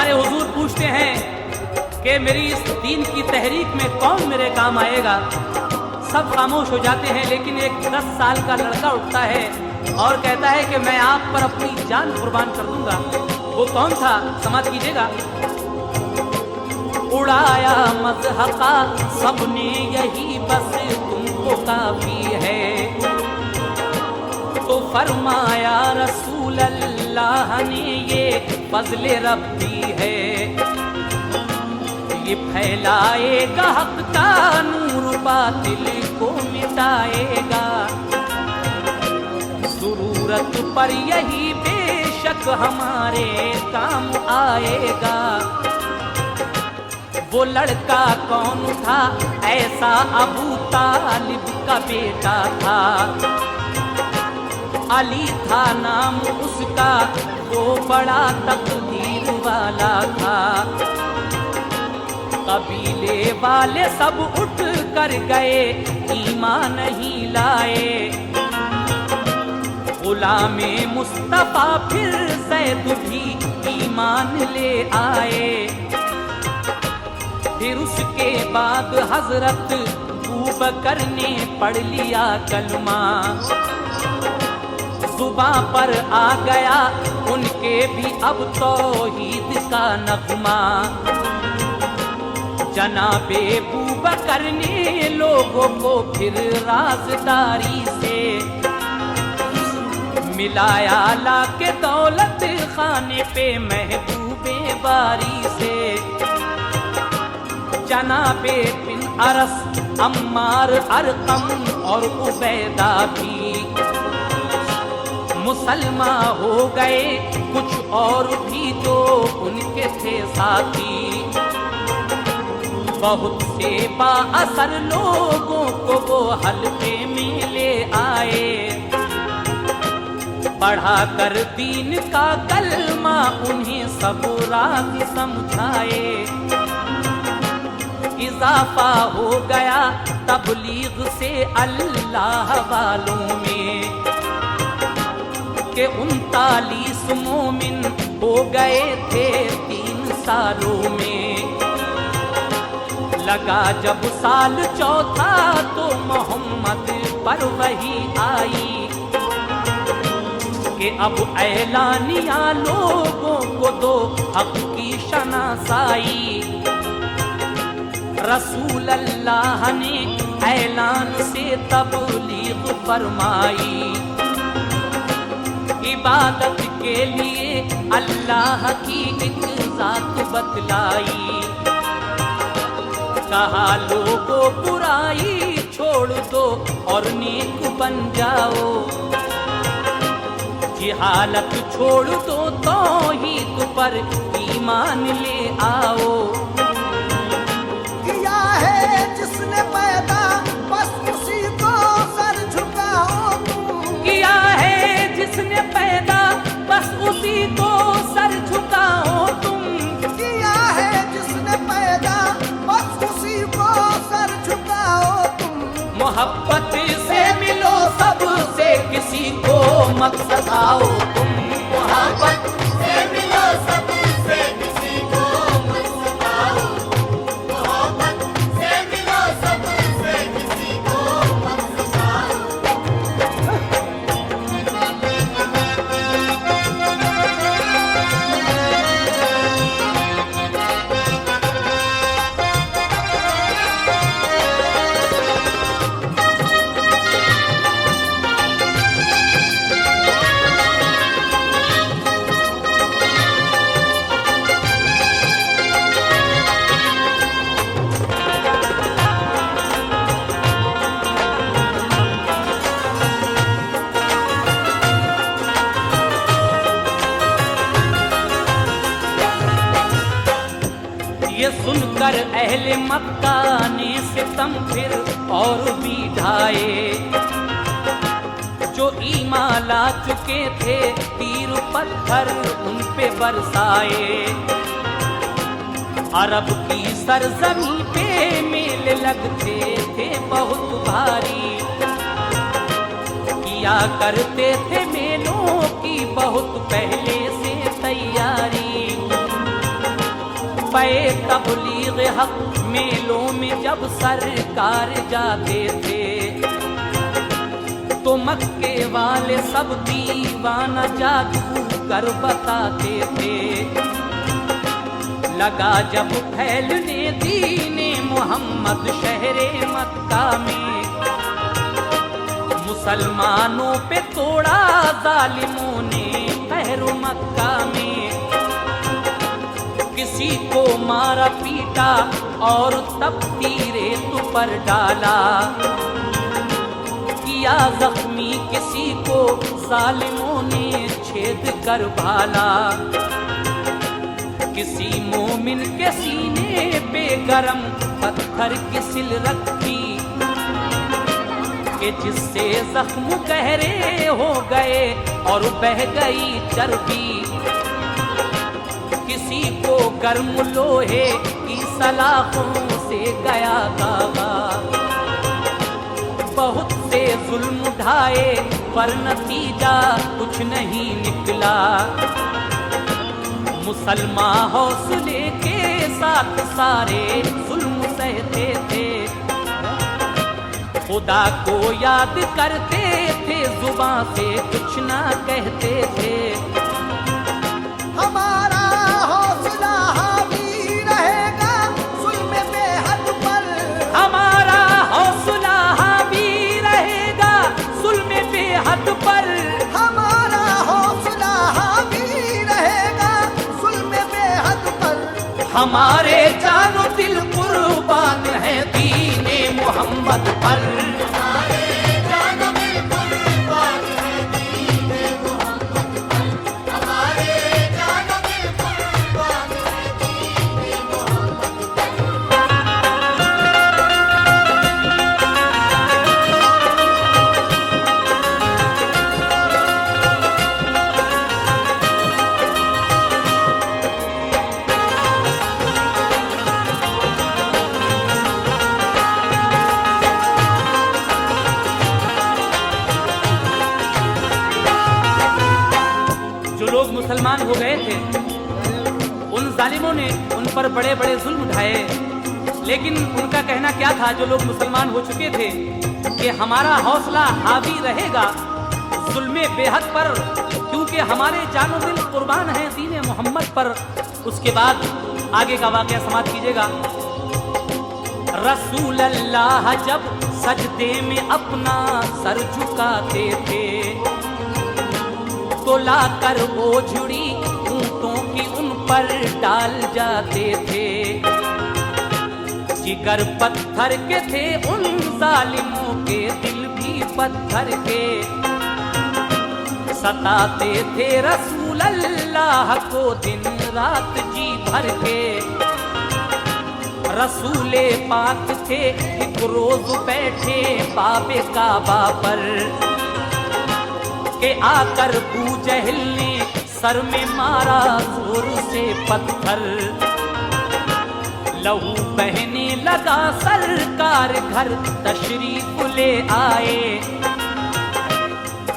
हमारे हुजूर पूछते हैं कि मेरी इस दीन की तहरीक में कौन मेरे काम आएगा। सब खामोश हो जाते हैं, लेकिन एक 10 साल का लड़का उठता है और कहता है कि मैं आप पर अपनी जान कुर्बान कर दूंगा। वो कौन था, समाप्त कीजिएगा। उड़ाया मज़हक़ा सबने यही बस तुमको काफी है, तो फरमाया रसूल अल्लाह ने ये फज़्ल रब्बी है। ये फैलाएगा हक़ का नूर, बातिल को मिटाएगा। ज़रूरत पर यही बेशक हमारे काम आएगा। वो लड़का कौन था, ऐसा अबू तालिब का बेटा था। अली था नाम उसका, वो बड़ा तकदीर वाला था। कबीले वाले सब उठ कर गए, ईमान नहीं लाए। गुलामे मुस्तफा फिर ज़ैद भी ईमान ले आए। फिर उसके बाद हजरत अबू बकर ने पढ़ लिया कलमा। जुबां पर आ गया उनके भी अब तौहीद का नगमा। जनाबे अबू बकर ने लोगों को फिर राज़दारी से मिलाया, लाके दौलत खाने पे महबूबे बारी से। जनाबे बिन अरस, अम्मार, अरकम और उबैदा भी मुसलमा हो गए। कुछ और भी जो उनके थे साथी, बहुत से बाअसर लोगों को वो हल्के में ले आए। पढ़ा कर दीन का कलमा उन्हें सब राज समझाए। इजाफा हो गया तबलीग से अल्लाह वालों में, के 39 मोमिन हो गए थे 3 सालों में। लगा जब साल चौथा तो मोहम्मद पर वही आई, कि अब ऐलानिया लोगों को दो हक की शनासाई। रसूल अल्लाह ने ऐलान से तबलीग फरमाई। इबादत के लिए अल्लाह की एक जात बतलाई। कहा लोगों बुराई छोड़ दो और नेक बन जाओ। जिहालत छोड़ दो तौहीद पर ईमान ले आओ। किया है जिसने पैदा बस उसी को सर झुकाओ तुम। किया है जिसने पैदा बस उसी को सर झुकाओ तुम। किया है जिसने पैदा बस उसी को सर झुकाओ तुम। मोहब्बत से मिलो सबसे, किसी को मत सताओ तुम। मोहब्बत से मिलो सबसे, किसी को मत सताओ। मोहब्बत से मिलो सबसे, किसी को मत सताओ। ये सुनकर अहले मक्का ने सितम फिर और भी ढाए। जो ईमान ला चुके थे तीर पत्थर उन पे बरसाए। अरब की सरजमी पे मेले लगते थे बहुत भारी। किया करते थे मेलों की बहुत पहले से तैयारी। पे तबलीग हक मेलों में जब सरकार जाते थे तो मक्के वाले सब दीवाना जादू कर बताते थे। लगा जब फैलने दीने मोहम्मद शहरे मक्का में, मुसलमानों पे तोड़ा जालिमों ने कहर मक्का में। किसी को मारा पीटा और तब तीरे तु पर डाला, किया जख्मी किसी को जालिमों ने छेद कर भाला। किसी मोमिन के सीने पे गरम पत्थर की सिल रखी कि जिससे जख्म गहरे हो गए और बह गई चर्बी। किसी को गर्म लोहे की सलाखों से गया दागा, बहुत से जुल्म उठाए पर नतीजा कुछ नहीं निकला। मुसलमान हौसले के साथ सारे जुल्म सहते थे, खुदा को याद करते थे, जुबान से कुछ ना कहते थे। हमारा हौसला हावी रहेगा जुल्म बेहद पर, हमारा हौसला हावी रहेगा जुल्म बेहद पर। हमारा हौसला हावी रहेगा जुल्म बेहद पर। हमारे जानो दिल कुर्बान है दीने मोहम्मद पर। लोग मुसलमान हो गए थे, उन जालिमों ने उन पर बड़े बड़े जुल्म उठाए, लेकिन उनका कहना क्या था जो लोग मुसलमान हो चुके थे कि हमारा हौसला हावी रहेगा जुल्मे बेहद पर, क्योंकि हमारे जानो दिल कुर्बान है दीने मोहम्मद पर। उसके बाद आगे का वाकया समाप्त कीजिएगा। रसूल अल्लाह जब सजदे में अपना सर झुकाते थे तो लाकर वो झुड़ी ऊंटों की उन पर डाल जाते थे। जिगर पत्थर के थे उन जालिमों के, दिल भी पत्थर के। सताते थे रसूल अल्लाह को दिन रात जी भर के। रसूले पाक थे एक रोज बैठे बाबे काबा पर के आकर बू जहल ने सर में मारा जोर से पत्थर। लहू बहने लगा सरकार घर तशरीफ ले आए।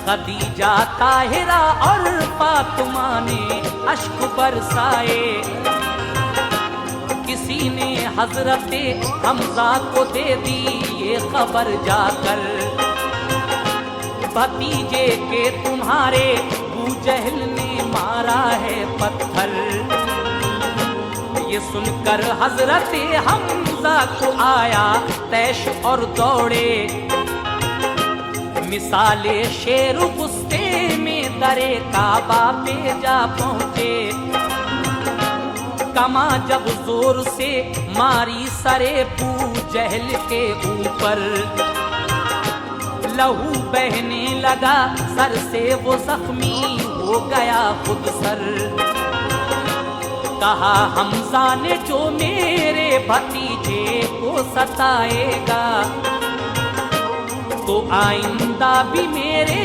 खदीजा ताहिरा और फातिमा ने अश्क बरसाए। किसी ने हजरते हमजा को दे दी ये खबर जाकर, भतीजे के तुम्हारे अबू जहल ने मारा है पत्थर। ये सुनकर हजरत हमजा को आया तैश और दौड़े। मिसाले शेर गुस्से में दरे काबा पे जा पहुंचे। कमा जब जोर से मारी सरे अबू जहल के ऊपर, लहू बहने लगा सर से वो जख्मी हो गया खुद सर। कहा हमजा ने जो मेरे भतीजे को सताएगा तो आइंदा भी मेरे